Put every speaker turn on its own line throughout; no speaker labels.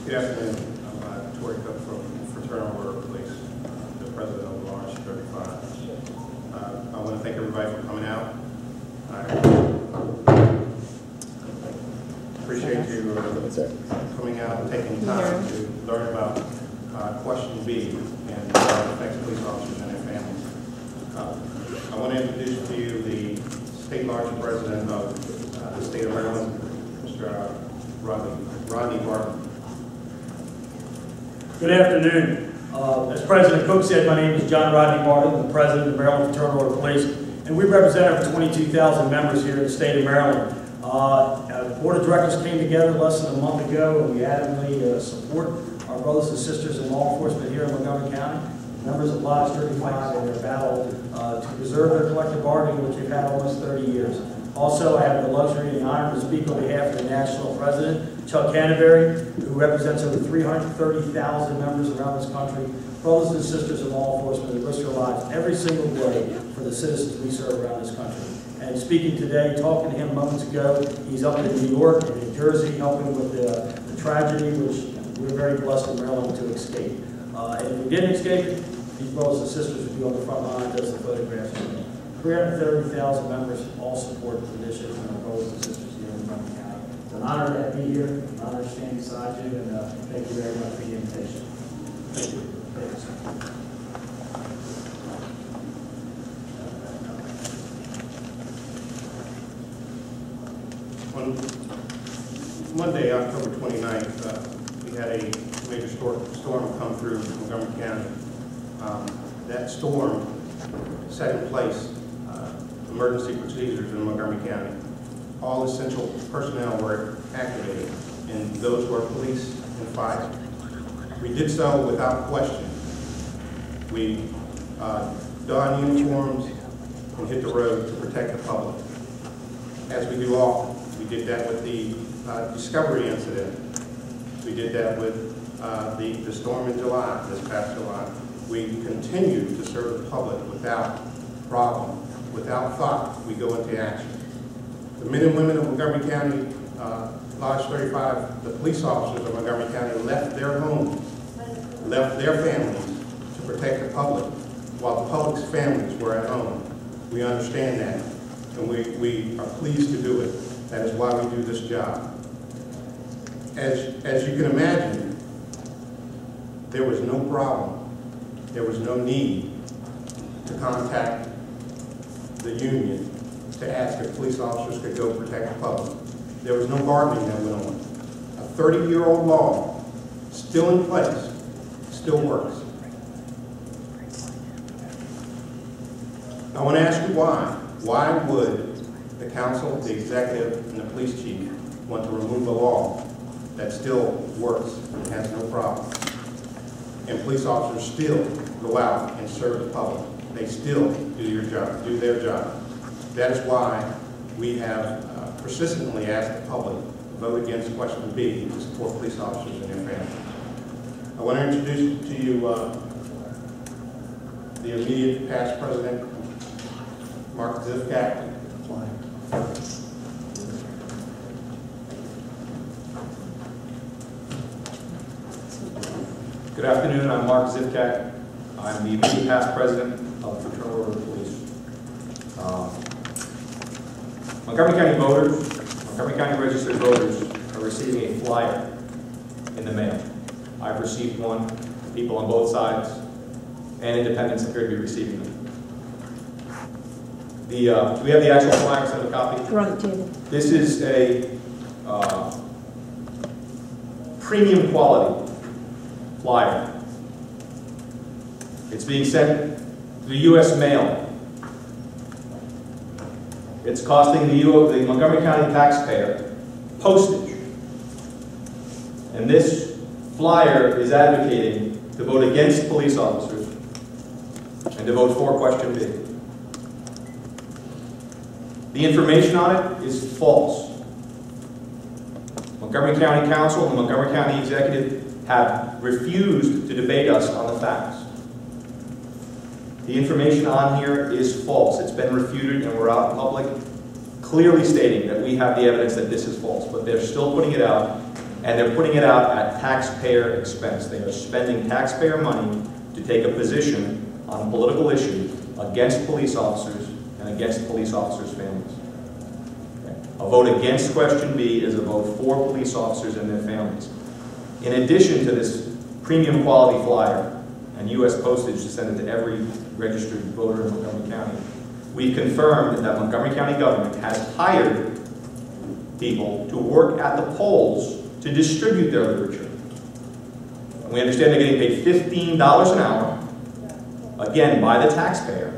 Good afternoon. I'm Tori Cook from Fraternal Order of Police, the president of Lawrence 35. I want to thank everybody for coming out. I appreciate you coming out and taking time to learn about Question B and affects police officers and their families. I want to introduce to you the state large president of the state of Maryland, Mr. Rodney Barton.
Good afternoon. As President Cook said, my name is John Rodney Barton, the president of the Maryland Fraternal Order of Police, and we represent over 22,000 members here in the state of Maryland. The board of directors came together less than a month ago, and we adamantly support our brothers and sisters in law enforcement here in Montgomery County, members of Lodge 35 in their battle to preserve their collective bargaining, which we've had almost 30 years. Also, I have the luxury and the honor to speak on behalf of the national president, Chuck Canterbury, who represents over 330,000 members around this country, brothers and sisters in law enforcement who risk their lives every single day for the citizens we serve around this country. And speaking today, talking to him moments ago, he's up in New York and New Jersey helping with the tragedy, which we're very blessed in Maryland to escape. And if we didn't escape it, these brothers and sisters would be on the front line as the photographs show. 330,000 members all support the initiative and our brothers and sisters here in Montgomery County. It's an honor to be here, an honor to stand beside you, and thank you very much for the invitation. Thank you. Thank you, sir.
On Monday, October 29th, we had a major storm come through Montgomery County. That storm set in place emergency procedures in Montgomery County. All essential personnel were activated, and those were police and fire. We did so without question. We donned uniforms and hit the road to protect the public, as we do often. We did that with the Discovery incident. We did that with the storm in July, this past July. We continue to serve the public without problem, without thought. We go into action. The men and women of Montgomery County, Lodge 35, the police officers of Montgomery County left their homes, left their families to protect the public, while the public's families were at home. We understand that, and we are pleased to do it. That is why we do this job. As you can imagine, there was no problem, there was no need to contact the union to ask if police officers could go protect the public. There was no bargaining that went on. A 30-year-old law, still in place, still works. I want to ask you why. Why would the council, the executive, and the police chief want to remove a law that still works and has no problem? And police officers still go out and serve the public. They still do their job. That is why we have persistently asked the public to vote against Question B to support police officers and their families. I want to introduce to you the immediate past president, Mark Zivkak.
Good afternoon, I'm Mark Zivkak. I'm the immediate past president of the Fraternal Order of Police. Montgomery County voters, Montgomery County registered voters are receiving a flyer in the mail. I've received one, people on both sides, and independents appear to be receiving them. Do we have the actual flyer instead of a copy?
They're on the table.
This is a premium quality flyer. It's being sent to the U.S. mail. It's costing the Montgomery County taxpayer postage. And this flyer is advocating to vote against police officers and to vote for Question B. The information on it is false. Montgomery County Council and the Montgomery County Executive have refused to debate us on the facts. The information on here is false. It's been refuted, and we're out in public clearly stating that we have the evidence that this is false, but they're still putting it out and they're putting it out at taxpayer expense. They are spending taxpayer money to take a position on a political issue against police officers and against police officers' families. Okay. A vote against question B is a vote for police officers and their families. In addition to this premium quality flyer and U.S. postage to send it to every registered voter in Montgomery County, we've confirmed that Montgomery County government has hired people to work at the polls to distribute their literature. And we understand they're getting paid $15 an hour, again, by the taxpayer,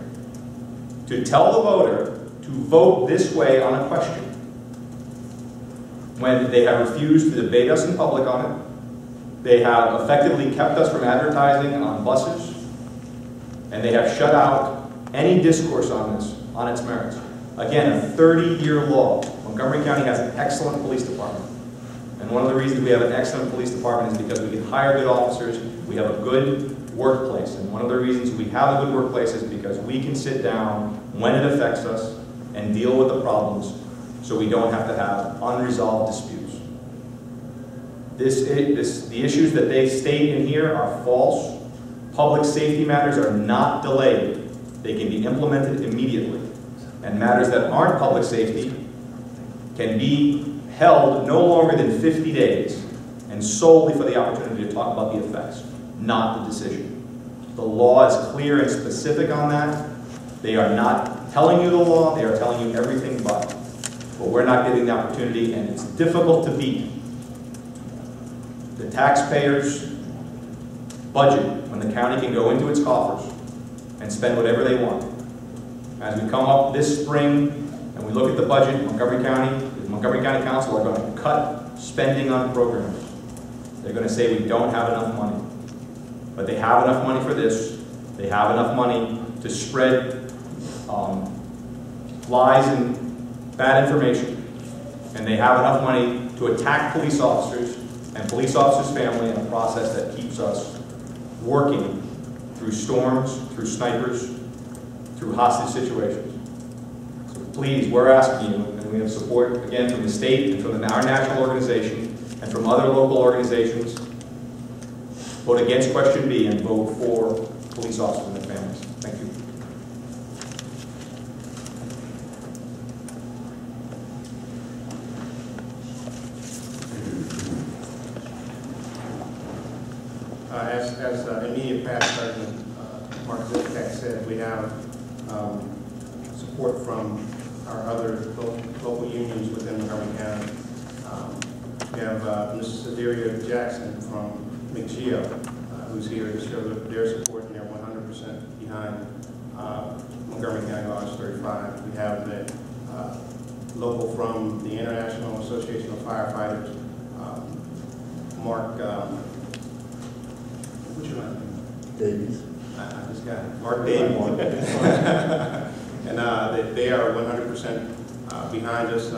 to tell the voter to vote this way on a question, when they have refused to debate us in public on it. They have effectively kept us from advertising on buses, and they have shut out any discourse on this, on its merits. Again, a 30-year law. Montgomery County has an excellent police department. And one of the reasons we have an excellent police department is because we can hire good officers, we have a good workplace. And one of the reasons we have a good workplace is because we can sit down when it affects us and deal with the problems so we don't have to have unresolved disputes. The issues that they state in here are false. Public safety matters are not delayed. They can be implemented immediately. And matters that aren't public safety can be held no longer than 50 days, and solely for the opportunity to talk about the effects, not the decision. The law is clear and specific on that. They are not telling you the law, they are telling you everything but we're not getting the opportunity, and it's difficult to beat. The taxpayers' budget, when the county can go into its coffers and spend whatever they want. As we come up this spring and we look at the budget, Montgomery County Council are going to cut spending on programs. They're going to say we don't have enough money. But they have enough money for this. They have enough money to spread lies and bad information. And they have enough money to attack police officers and police officers' family in a process that keeps us working through storms, through snipers, through hostage situations. So please, we're asking you, and we have support again from the state and from our national organization and from other local organizations, vote against question B and vote for police officers and their families. Thank you.
As immediate past President Mark Ziptak said, we have support from our other local unions within Montgomery County. We have Mrs. Sedaria Jackson from McGeo, who's here to show their support, and they're 100% behind Montgomery County Lodge 35. We have the local from the International Association of Firefighters, Mark, what's your name?
Davies.
I just got it. Mark Davies. And they are 100% behind us.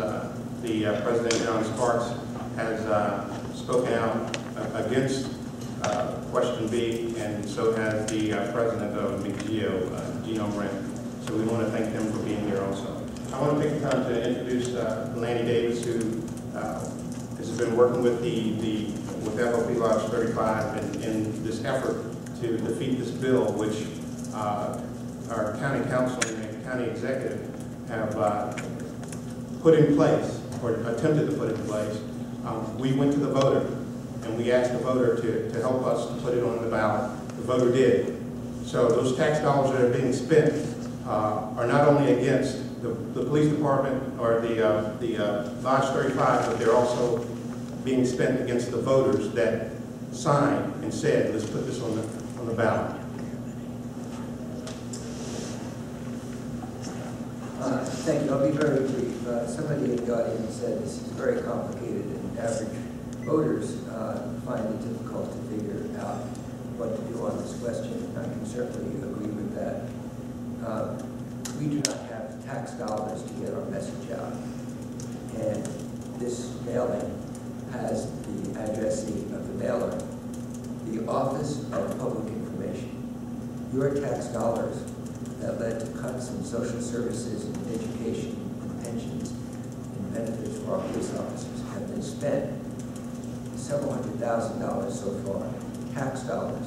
The President, John Sparks, has spoken out against question B, and so has the President of McGeo, Gino Wren. So we want to thank them for being here also. I want to take the time to introduce Lanny Davis, who has been working with with FOP Lodge 35 in this effort to defeat this bill, which our county council and county executive have put in place, or attempted to put in place. We went to the voter, and we asked the voter to help us to put it on the ballot. The voter did. So those tax dollars that are being spent are not only against the police department or the Lodge 35, but they're also being spent against the voters that signed and said, let's put this on the ballot.
Thank you. I'll be very brief. Somebody in the audience said this is very complicated, and average voters find it difficult to figure out what to do on this question. I can certainly agree with that. We do not have tax dollars to get our message out, and this mailing has the addressee of the mailer, the Office of Public Information. Your tax dollars that led to cuts in social services and education and pensions and benefits for our police officers have been spent several $100,000 so far, tax dollars,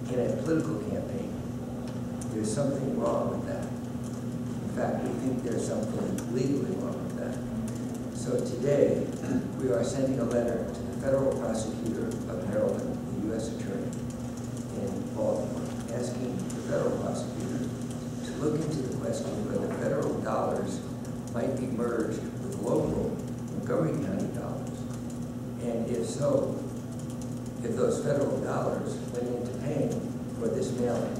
in a political campaign. There's something wrong with that. In fact, we think there's something legally wrong with that. So today, we are sending a letter to the federal prosecutor of Maryland, the U.S. attorney in Baltimore, asking the federal prosecutor to look into the question whether federal dollars might be merged with local Montgomery County dollars. And if so, if those federal dollars went into paying for this mailing,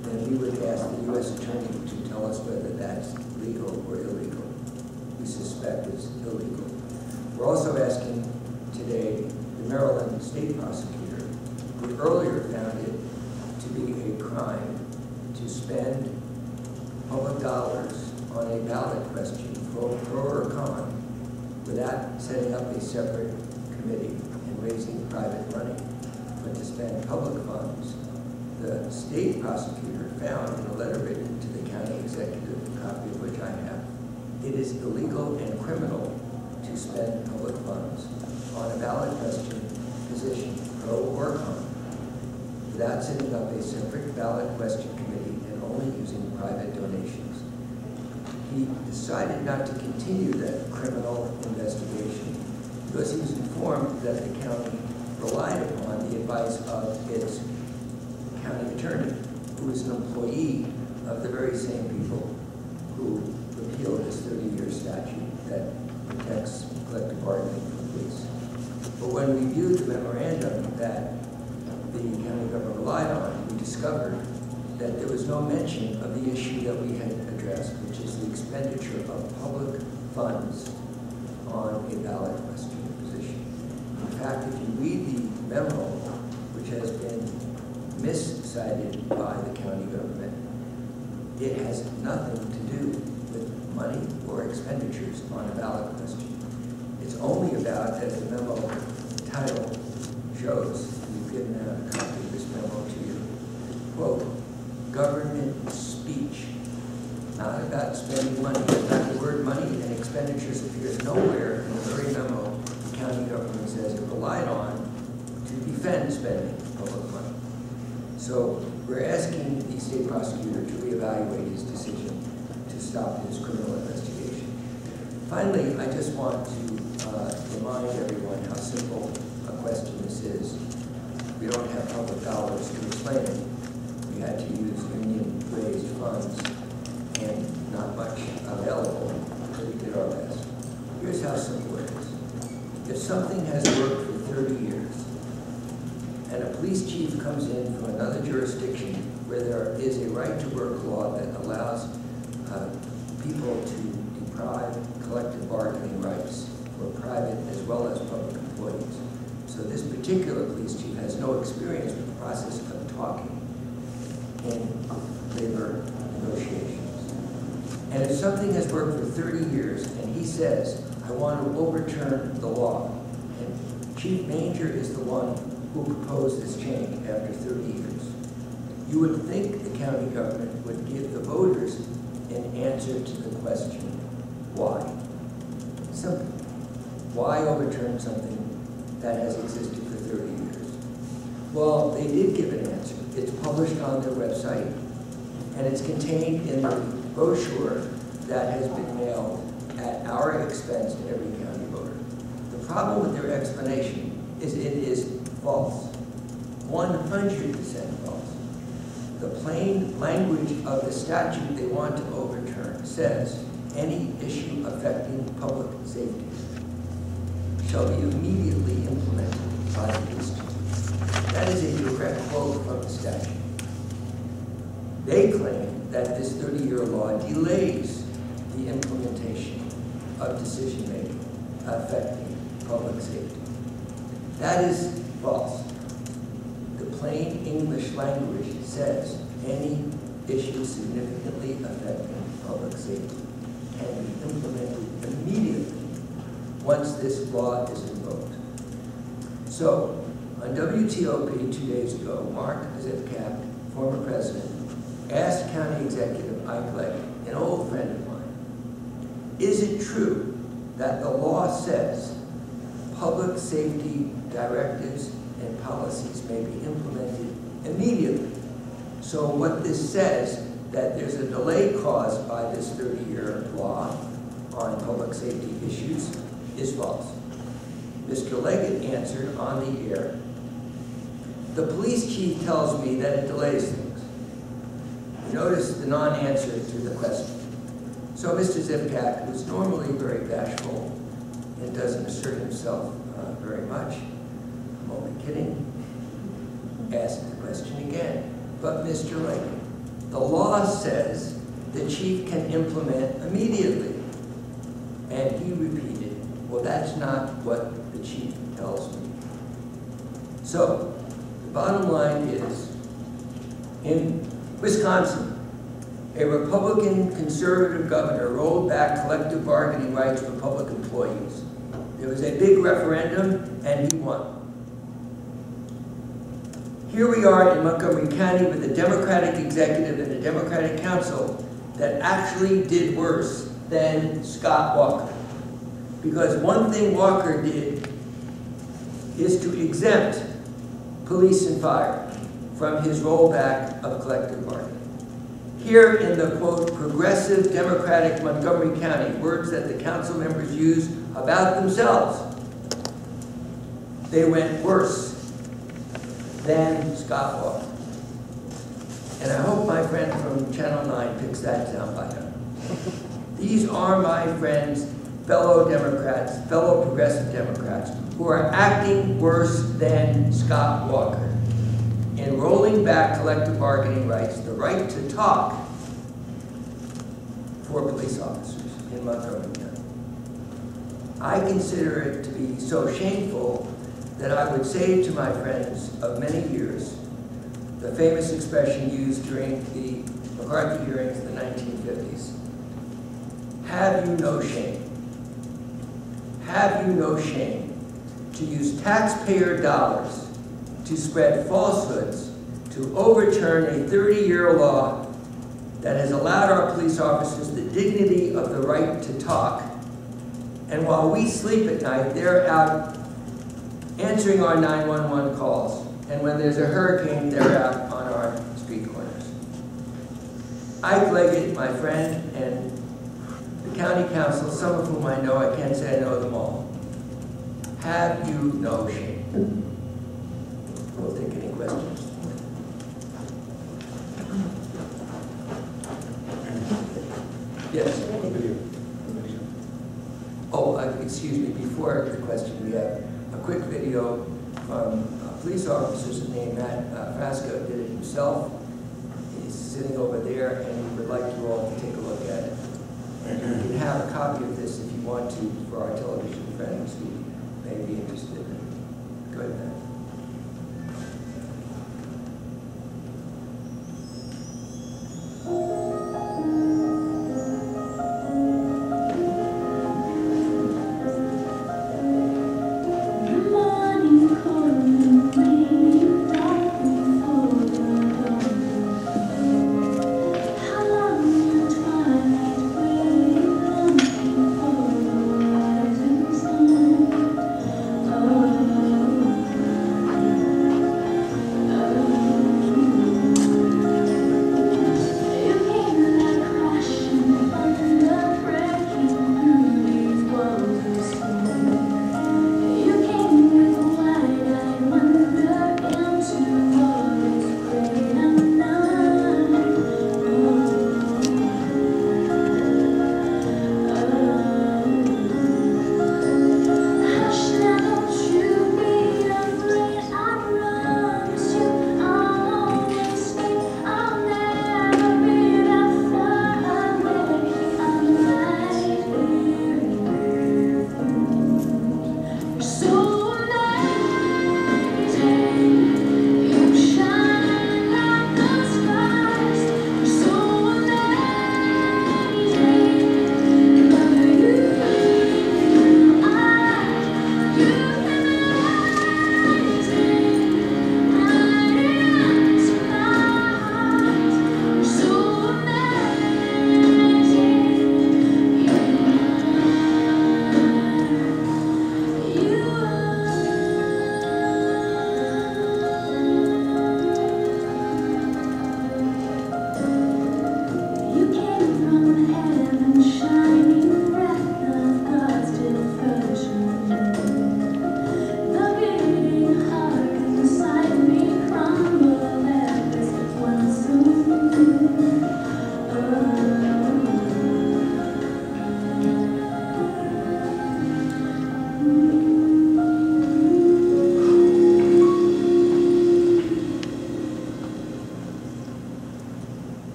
then we would ask the U.S. attorney to tell us whether that's legal or illegal. We suspect it's illegal. We're also asking today the Maryland state prosecutor, who earlier found it to be a crime to spend public dollars on a ballot question, pro or con, without setting up a separate committee and raising private money, but to spend public funds. The state prosecutor found in a letter written to the county executive, a copy of which I have, it is illegal and criminal to spend public funds on a ballot question position, pro or con, without setting up a separate ballot question committee and only using private donations. He decided not to continue that criminal investigation because he was informed that the county relied upon the advice of its county attorney, who is an employee of the very same people who repealed this 30-year statute that protects collective bargaining for police. But when we viewed the memorandum that the county government relied on, we discovered that there was no mention of the issue that we had addressed, which is the expenditure of public funds on a ballot question position. In fact, if you read the memo, which has been miscited by the county government, it has nothing to do with money or expenditures on a ballot question. It's only about, as the memo title shows, we've given out a copy of this memo to you, quote, government speech, not about spending money. In fact, the word money and expenditures appears nowhere in the very memo the county government says it relied on to defend spending public money. So we're asking the state prosecutor to reevaluate his decision to stop his criminal investigation. Finally, I just want to remind everyone how simple a question this is. We don't have public dollars to explain it. We had to use union-raised funds and not much available, but we did our best. Here's how simple it is. If something has worked for 30 years, and a police chief comes in from another jurisdiction where there is a right-to-work law that allows people to deprive collective bargaining rights for private as well as public employees. So this particular police chief has no experience with the process of talking in labor negotiations. And if something has worked for 30 years and he says, I want to overturn the law, and Chief Manger is the one who proposed this change after 30 years, you would think the county government would give the voters an answer to the question, why? Simple. Why overturn something that has existed for 30 years? Well, they did give an answer. It's published on their website, and it's contained in the brochure that has been mailed at our expense to every county voter. The problem with their explanation is it is false. 100% false. The plain language of the statute they want to overturn says any issue affecting public safety shall be immediately implemented by the police chief. That is a direct quote from the statute. They claim that this 30-year law delays the implementation of decision-making affecting public safety. That is false. The plain English language says any issue significantly affecting public safety can be implemented immediately once this law is invoked. So, on WTOP 2 days ago, Mark Zipcap, former president, asked County Executive Ike Legg, an old friend of mine, is it true that the law says public safety directives and policies may be implemented immediately. So what this says, that there's a delay caused by this 30-year law on public safety issues, is false. Mr. Leggett answered on the air, "The police chief tells me that it delays things." Notice the non-answer to the question. So Mr. Zivkak, who's normally very bashful and doesn't assert himself very much, I'm only kidding, asked the question again. But Mr. Leggett, the law says the chief can implement immediately. And he repeated, "Well, that's not what the chief tells me." So the bottom line is, in Wisconsin, a Republican conservative governor rolled back collective bargaining rights for public employees. There was a big referendum, and he won. Here we are in Montgomery County with a Democratic executive and a Democratic council that actually did worse than Scott Walker. Because one thing Walker did is to exempt police and fire from his rollback of collective bargaining. Here in the, quote, progressive Democratic Montgomery County, words that the council members use about themselves, they went worse than Scott Walker. And I hope my friend from Channel 9 picks that sound bite up. These are my friends, fellow Democrats, fellow progressive Democrats, who are acting worse than Scott Walker in rolling back collective bargaining rights, the right to talk for police officers in Montgomery County. I consider it to be so shameful that I would say to my friends of many years, the famous expression used during the McCarthy hearings in the 1950s, "Have you no shame? Have you no shame to use taxpayer dollars to spread falsehoods, to overturn a 30-year law that has allowed our police officers the dignity of the right to talk, and while we sleep at night, they're out answering our 911 calls, and when there's a hurricane, they're out on our street corners." Ike Leggett, my friend, and the county council, some of whom I know, I can't say I know them all, have you no shame? We'll take any questions. Yes. Oh, excuse me, before the question, we have a quick video from police officers named Matt Frasco, did it himself. He's sitting over there, and we would like you all to take a look at it. And you can have a copy of this if you want to for our television friends who may be interested in it. Go ahead, Matt.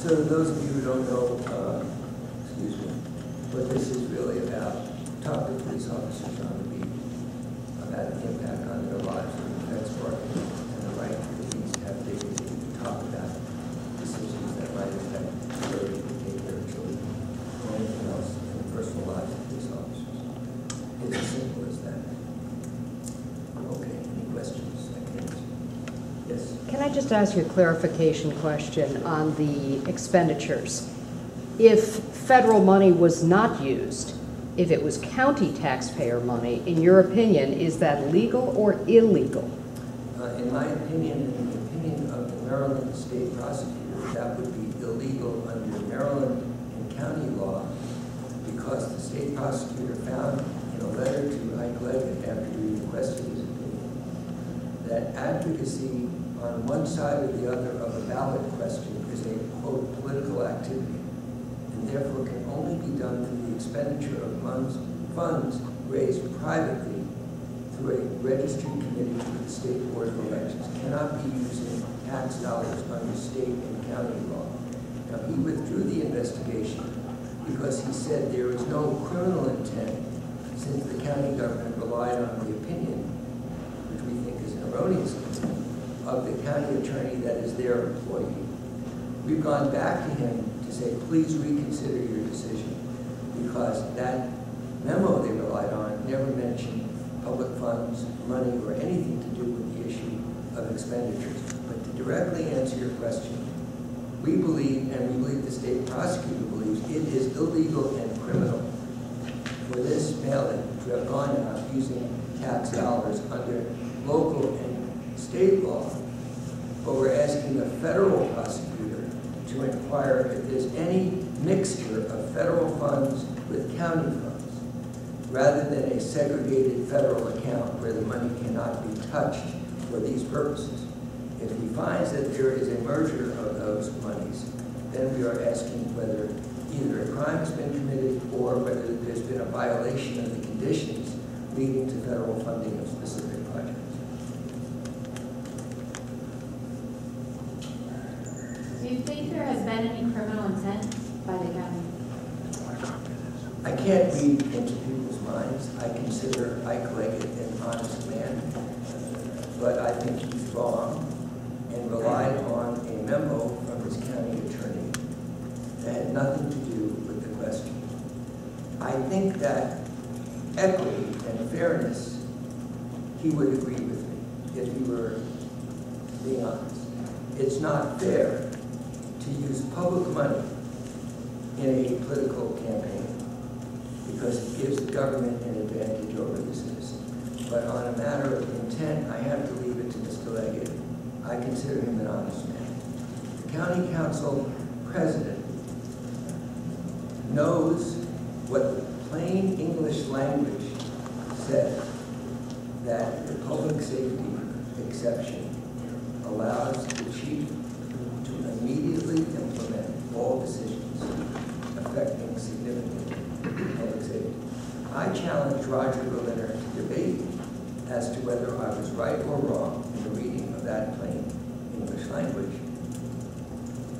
So those of you who don't know, excuse me, what this is really about, talk to police officers on the beat about the impact on their lives and defense market and the right for the police to have dignity to talk about decisions that might affect the ability to take care of children or anything else in the personal lives of police officers. It's as simple as that. Okay, any questions? I can answer. Yes?
Can I just ask you a clarification question on the expenditures? If federal money was not used, if it was county taxpayer money, in your opinion, is that legal or illegal?
In my opinion, and the opinion of the Maryland State Prosecutor, that would be illegal under Maryland and county law because the State Prosecutor found in a letter to Ike Leggett after he requested his opinion that advocacy on one side or the other of a ballot question is a, quote, political activity, and therefore can only be done through the expenditure of funds raised privately through a registered committee with the State Board of Elections. Cannot be using tax dollars under state and county law. Now, he withdrew the investigation because he said there is no criminal intent since the county government relied on the opinion, which we think is an erroneous opinion, of the county attorney that is their employee. We've gone back to him to say, please reconsider your decision, because that memo they relied on never mentioned public funds, money, or anything to do with the issue of expenditures. But to directly answer your question, we believe, and we believe the state prosecutor believes, it is illegal and criminal for this mailing to have gone out using tax dollars under local and state law. But we're asking the federal prosecutor to inquire if there's any mixture of federal funds with county funds, rather than a segregated federal account where the money cannot be touched for these purposes. If he finds that there is a merger of those monies, then we are asking whether either a crime has been committed or whether there's been a violation of the conditions leading to federal funding of specific projects.
Do you think there has been any criminal intent by the county?
I can't read into people's minds. I consider Ike Leggett an honest man, but I think he's wrong and relied on a memo from his county attorney that had nothing to do with the question. I think that equity and fairness, he would agree with me if he were being honest. It's not fair to use public money in a political campaign because it gives the government an advantage over the citizen. But on a matter of intent, I have to leave it to Mr. Leggett. I consider him an honest man. The county council president knows what the plain English language says, that the public safety exception allows the chief to immediately implement all decisions affecting significant public safety. I challenged Roger Berliner to debate as to whether I was right or wrong in the reading of that plain English language.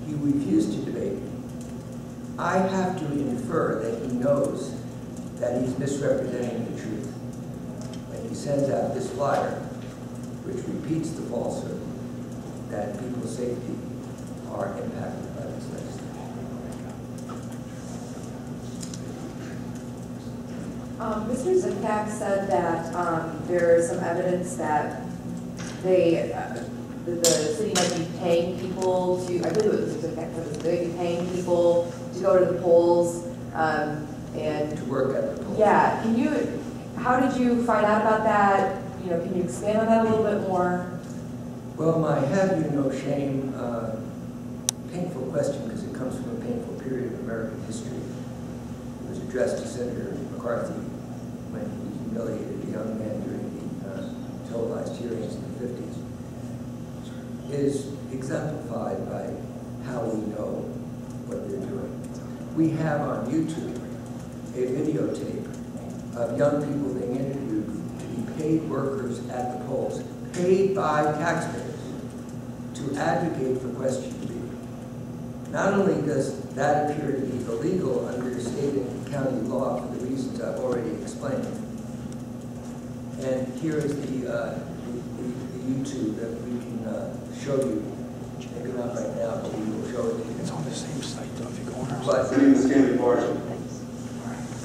He refused to debate me. I have to infer that he knows that he's misrepresenting the truth when he sends out this flyer, which repeats the falsehood that people's safety are impacted by this legislation.
Mr. Ziptak said that there is some evidence that the city might be paying people to, I believe it was Mr. Ziptak said they'd be paying people to go to the polls and
To work at the polls.
yeah. How did you find out about that? You know, can you expand on that a little bit more?
Well, my have you no shame, painful question because it comes from a painful period of American history. It was addressed to Senator McCarthy when he humiliated a young man during the televised hearings in the 50s. Is exemplified by how we know what they're doing. We have on YouTube a videotape of young people being interviewed to be paid workers at the polls, paid by taxpayers, to advocate for question B. Not only does that appear to be illegal under state and county law for the reasons I've already explained, and here is the YouTube that we can show you. Maybe not right now, but we will show it to you.
It's on the same site, though, if you go on our
But,
site.
My name is Stanley Marshall.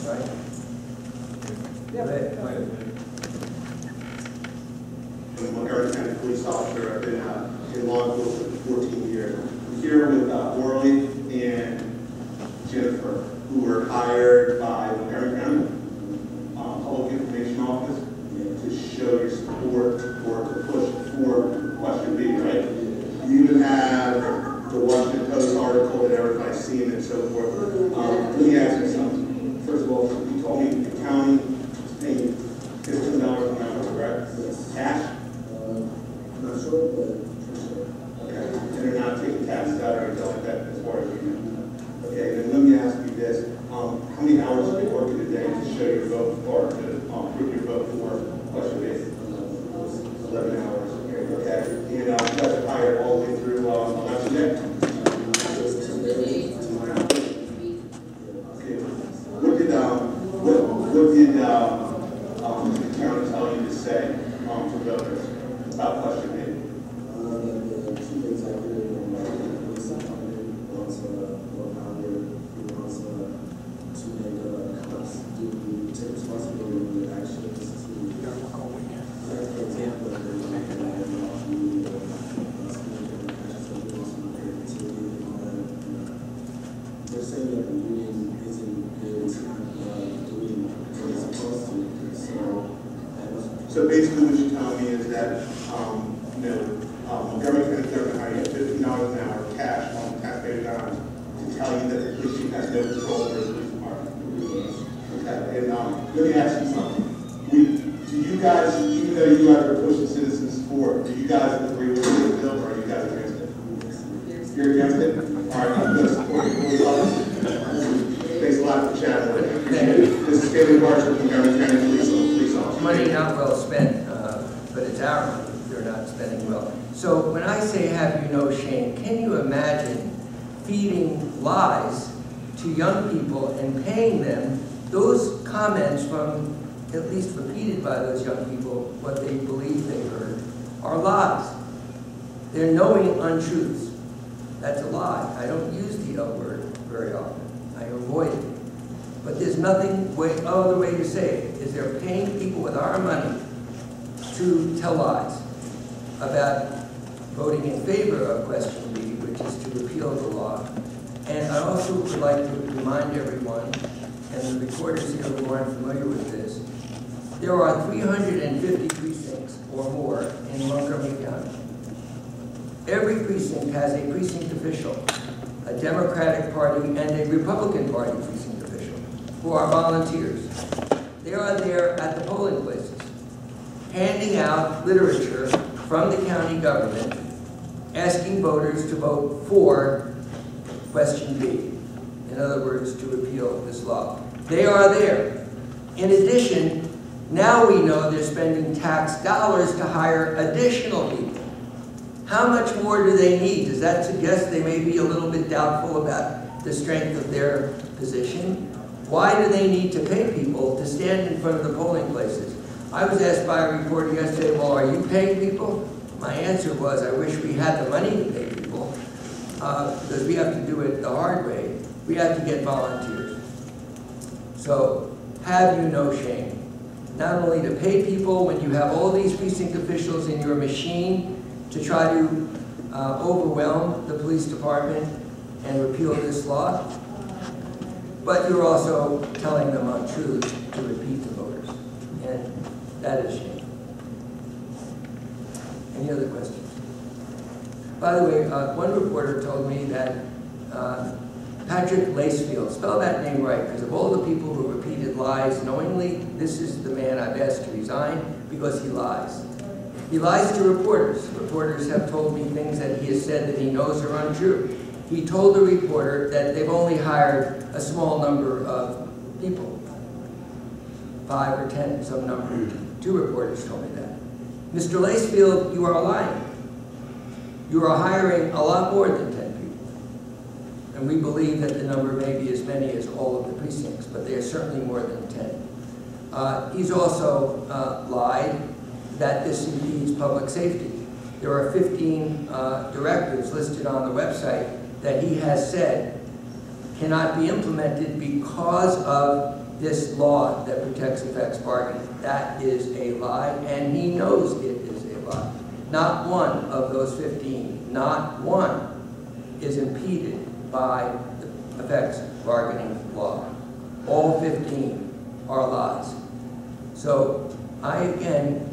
right? Go ahead.
I'm a Montgomery County police officer. I've been in law enforcement for 14 years. I'm here with Orly and Jennifer, who were hired by Montgomery County Public Information Office to show your support or to push for question B, right? You even have the Washington Post article that everybody's seen and so forth. Let me ask you something. First of all, you told me the county is paying $15 an hour, correct? Yes. Cash? I'm not sure, but okay. And they're not taking taxes out or anything like that as far as you know. Okay, then let me ask you this. How many hours do you work in a day to show your vote or to prove your vote for question B? 11 hours. Okay. And you guys are hired all the way through election day? Okay. What did the county tell you to say to voters about question B?
Two things I did was wants more power, he wants to make cops take responsibility for their actions to for example, they're saying that the union isn't doing what it's supposed to.
So basically what you're telling me is that, Montgomery County Clerk hired you $15 an hour cash on the taxpayer dollars to tell you that the police chief has no control over the police department. Okay, and let me ask you something. Do you guys, even though you guys are pushing citizens forward, do you guys agree with this bill or are you guys against it? You're against it? All right, I'm going to support the police officer. Thanks a lot for chatting with me. This is Stanley Marshall from Montgomery County Police Officer.
Money not well spent, but it's our money they're not spending well. So when I say have you no shame, can you imagine feeding lies to young people and paying them those comments from, at least repeated by those young people, what they believe they heard, are lies. They're knowing untruths. That's a lie. I don't use the L word very often. I avoid it. But there's nothing other way to say it, is they're paying people with our money to tell lies about voting in favor of question B, which is to repeal the law. And I also would like to remind everyone, and the reporters here who aren't familiar with this, there are 350 precincts or more in Montgomery County. Every precinct has a precinct official, a Democratic Party and a Republican Party precinct official, who are volunteers. They are there at the polling places, handing out literature from the county government, asking voters to vote for question B. In other words, to repeal this law. They are there. In addition, now we know they're spending tax dollars to hire additional people. How much more do they need? Does that suggest they may be a little bit doubtful about the strength of their position? Why do they need to pay people to stand in front of the polling places? I was asked by a reporter yesterday, well, are you paying people? My answer was, I wish we had the money to pay people, because we have to do it the hard way. We have to get volunteers. So, have you no shame? Not only to pay people when you have all these precinct officials in your machine to try to overwhelm the police department and repeal this law, but you're also telling them untruths to repeat to voters. And that is shame. Any other questions? By the way, one reporter told me that Patrick Lacefield, spell that name right, because of all the people who repeated lies knowingly, this is the man I've asked to resign because he lies. He lies to reporters. Reporters have told me things that he has said that he knows are untrue. He told the reporter that they've only hired a small number of people, 5 or 10, some number. 2 reporters told me that. Mr. Lacefield, you are lying. You are hiring a lot more than 10 people. And we believe that the number may be as many as all of the precincts, but they are certainly more than 10. He's also lied that this impedes public safety. There are 15 directives listed on the website that he has said cannot be implemented because of this law that protects effects bargaining. That is a lie, and he knows it is a lie. Not one of those 15, not one is impeded by the effects bargaining law. All 15 are lies. So I again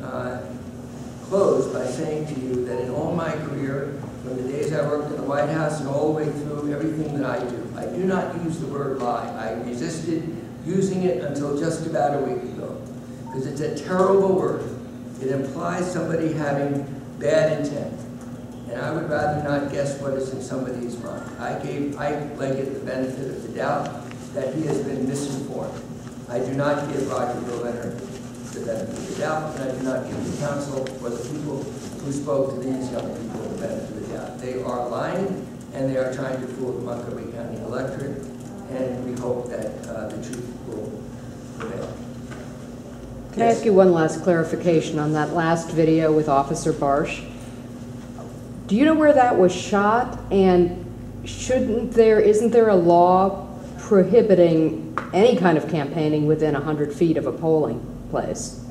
close by saying to you that in all my career, from the days I worked in the White House and all the way through everything that I do not use the word lie. I resisted using it until just about a week ago, because it's a terrible word. It implies somebody having bad intent. And I would rather not guess what is in somebody's mind. I gave Ike Leggett the benefit of the doubt that he has been misinformed. I do not give Roger Berliner the benefit of the doubt, and I do not give the council or the people who spoke to these young people the benefit of the doubt. They are lying, and they are trying to fool the Montgomery County electorate, and we hope that the truth will prevail.
Can I ask you one last clarification on that last video with Officer Barsh? Do you know where that was shot? And isn't there a law prohibiting any kind of campaigning within 100 feet of a polling place?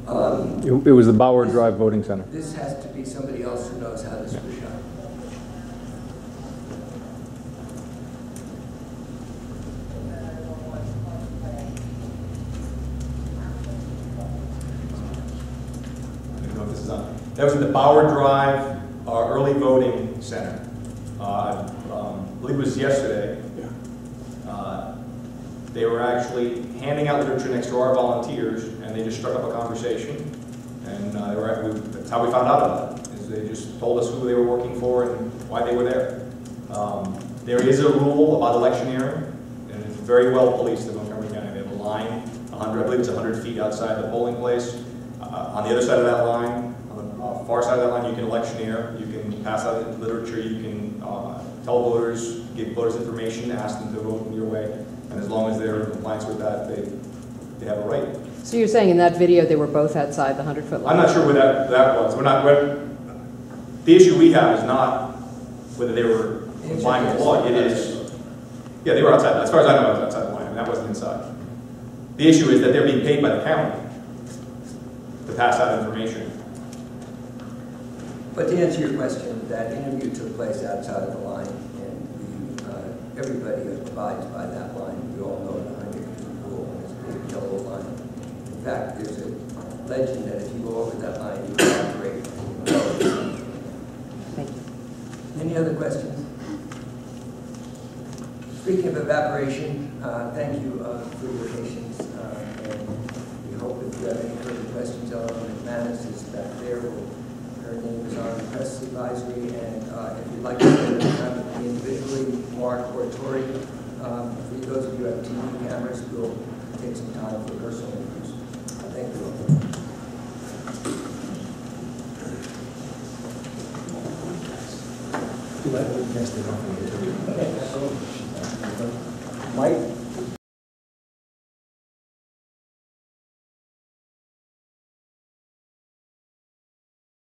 It was the Bauer Drive Voting Center.
This has to be somebody else who knows how this was shot.
That was at the Bauer Drive Early Voting Center. I believe it was yesterday. They were actually handing out literature next to our volunteers, and they just struck up a conversation. And that's how we found out about it. Is they just told us who they were working for and why they were there. There is a rule about electioneering, and it's very well policed in Montgomery County. They have a line, I believe it's 100 feet outside the polling place. On the other side of that line, far side of that line, you can electioneer, you can pass out literature, you can tell voters, give voters information, ask them to vote in your way, and as long as they're in compliance with that, they have a right.
So you're saying in that video they were both outside the 100-foot line?
I'm not sure where that was. The issue we have is not whether they were complying with the law. It is, yeah, they were outside. As far as I know, it was outside the line. I mean, that wasn't inside. The issue is that they're being paid by the county to pass out information.
But to answer your question, that interview took place outside of the line, and everybody abides by that line. We all know the 100-foot rule, and it's a big yellow line. In fact, there's a legend that if you go over that line, you evaporate.
Thank you.
Any other questions? Speaking of evaporation, thank you for your patience, and we hope if you have any further questions, Ellen McManus is back there. Her name is on the press advisory, and if you'd like to spend time with me individually, Mark or Tori, for those of you who have TV cameras, we'll take some time for personal interviews. Thank you.
Mike?